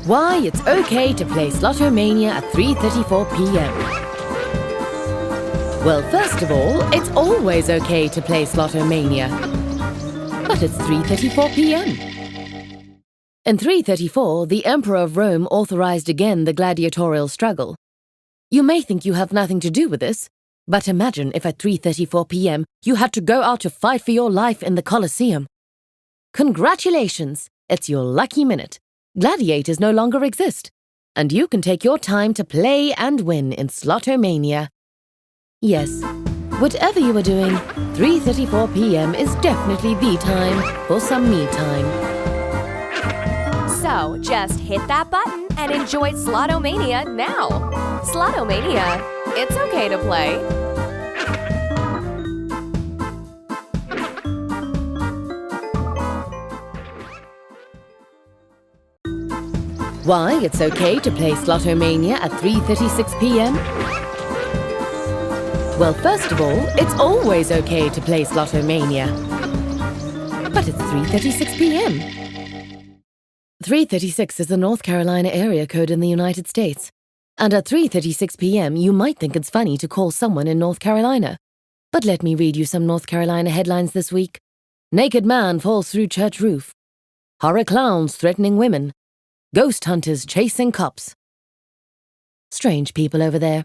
Why it's okay to play Slotomania at 3:34 p.m. Well, first of all, it's always okay to play Slotomania. But it's 3:34 p.m. In 334, the Emperor of Rome authorized again the gladiatorial struggle. You may think you have nothing to do with this, but imagine if at 3:34 p.m. you had to go out to fight for your life in the Colosseum. Congratulations! It's your lucky minute. Gladiators no longer exist, and you can take your time to play and win in Slotomania. Yes, whatever you are doing, 3:34 p.m. is definitely the time for some me time. So, just hit that button and enjoy Slotomania now. Slotomania, it's okay to play. Why it's okay to play Slotomania at 3:36 p.m.? Well, first of all, it's always okay to play Slotomania. But it's 3:36 p.m. 3:36 is the North Carolina area code in the United States. And at 3:36 p.m., you might think it's funny to call someone in North Carolina. But let me read you some North Carolina headlines this week. Naked man falls through church roof. Horror clowns threatening women. Ghost hunters chasing cops. Strange people over there.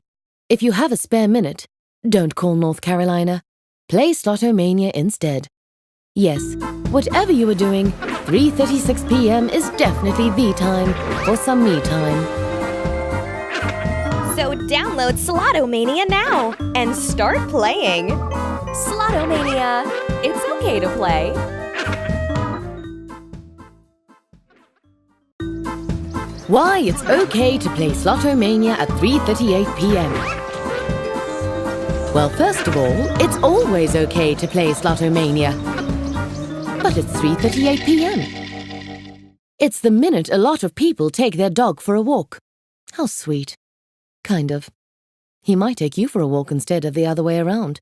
If you have a spare minute, don't call North Carolina. Play Slotomania instead. Yes, whatever you are doing, 3:36 p.m. is definitely the time for some me time. So download Slotomania now and start playing. Slotomania, it's okay to play. Why it's okay to play Slotomania at 3:38 p.m. Well, first of all, it's always okay to play Slotomania. But it's 3:38 p.m. It's the minute a lot of people take their dog for a walk. How sweet. Kind of. He might take you for a walk instead of the other way around.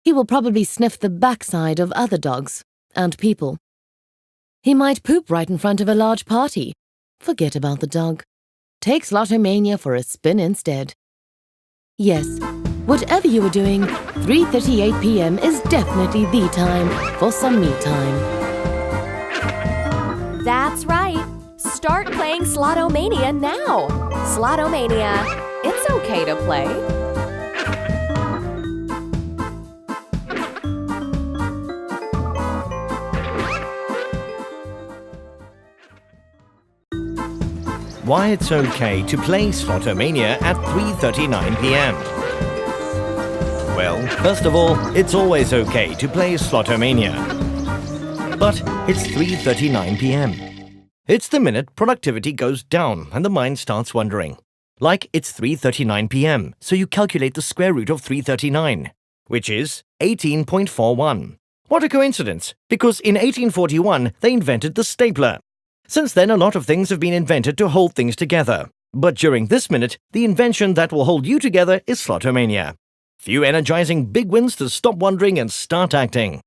He will probably sniff the backside of other dogs and people. He might poop right in front of a large party. Forget about the dog. Take Slotomania for a spin instead. Yes, whatever you are doing, 3:38 p.m. is definitely the time for some me time. That's right. Start playing Slotomania now. Slotomania, it's okay to play. Why it's okay to play Slotomania at 3:39 p.m. Well, first of all, it's always okay to play Slotomania. But it's 3:39 p.m. It's the minute productivity goes down and the mind starts wondering. Like it's 3:39 p.m., so you calculate the square root of 339, which is 18.41. What a coincidence, because in 1841 they invented the stapler. Since then, a lot of things have been invented to hold things together. But during this minute, the invention that will hold you together is Slotomania. Few energizing big wins to stop wondering and start acting.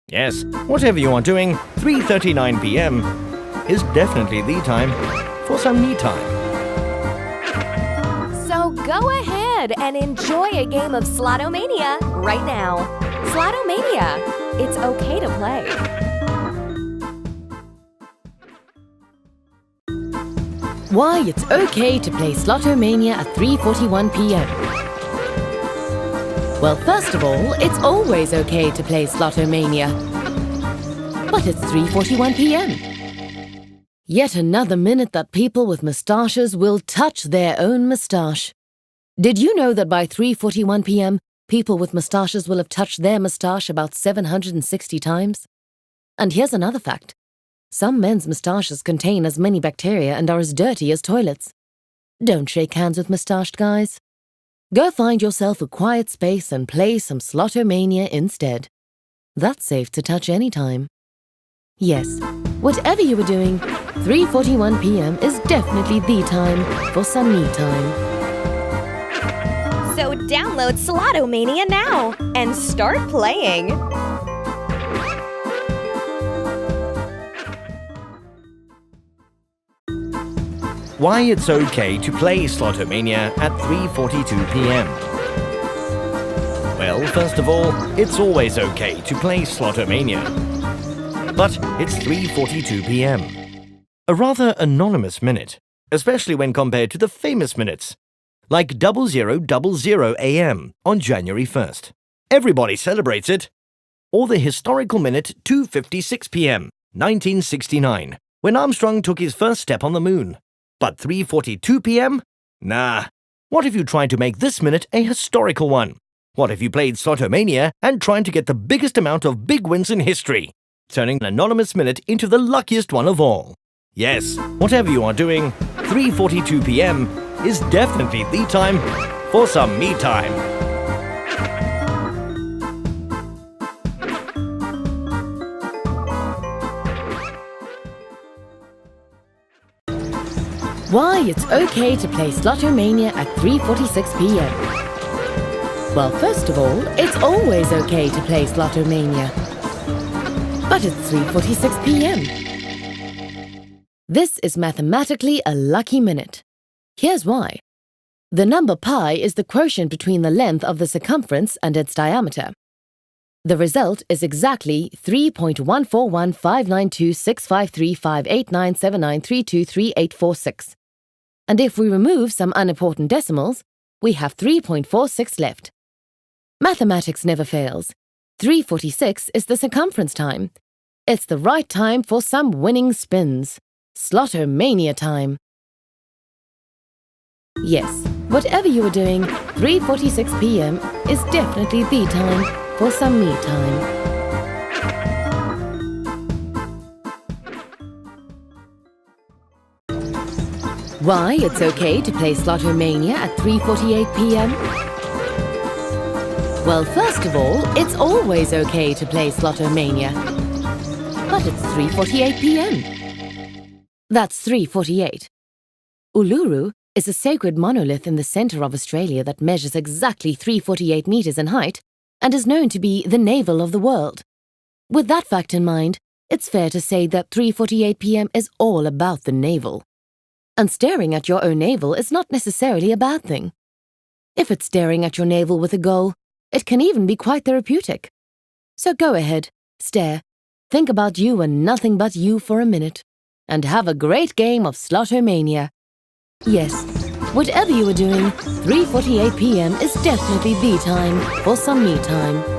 Yes, whatever you are doing, 3:39 p.m. is definitely the time for some me time. So go ahead and enjoy a game of Slotomania right now. Slotomania, it's okay to play. Why it's okay to play Slotomania at 3:41 p.m. Well, first of all, it's always okay to play Slotomania. But it's 3:41 p.m. Yet another minute that people with moustaches will touch their own moustache. Did you know that by 3:41 p.m., people with moustaches will have touched their moustache about 760 times? And here's another fact. Some men's moustaches contain as many bacteria and are as dirty as toilets. Don't shake hands with moustached guys. Go find yourself a quiet space and play some Slotomania instead. That's safe to touch anytime. Yes, whatever you are doing, 3:41 p.m. is definitely the time for some me time. So download Slotomania now and start playing. Why it's okay to play Slotomania at 3:42 p.m. Well, first of all, it's always okay to play Slotomania. But it's 3:42 p.m. A rather anonymous minute, especially when compared to the famous minutes, like 0000 a.m. on January 1st. Everybody celebrates it. Or the historical minute 2:56 p.m. 1969, when Armstrong took his first step on the moon. But 3:42 p.m.? Nah. What if you tried to make this minute a historical one? What if you played Slotomania and tried to get the biggest amount of big wins in history, turning an anonymous minute into the luckiest one of all? Yes, whatever you are doing, 3:42 p.m. is definitely the time for some me time. Why it's okay to play Slotomania at 3:46 p.m. Well, first of all, it's always okay to play Slotomania. But it's 3:46 p.m. This is mathematically a lucky minute. Here's why. The number pi is the quotient between the length of the circumference and its diameter. The result is exactly 3.141592653589793233846. And if we remove some unimportant decimals, we have 3.46 left. Mathematics never fails. 3:46 is the circumference time. It's the right time for some winning spins. Slotomania time. Yes, whatever you are doing, 3:46 p.m. is definitely the time for some me time. Why it's okay to play Slotomania at 3:48 p.m.? Well, first of all, it's always okay to play Slotomania. But it's 3:48 p.m. That's 3:48. Uluru is a sacred monolith in the center of Australia that measures exactly 348 meters in height and is known to be the navel of the world. With that fact in mind, it's fair to say that 3:48 p.m. is all about the navel. And staring at your own navel is not necessarily a bad thing. If it's staring at your navel with a goal, it can even be quite therapeutic. So go ahead, stare, think about you and nothing but you for a minute, and have a great game of Slotomania. Yes, whatever you are doing, 3:48 p.m. is definitely the time for some me time.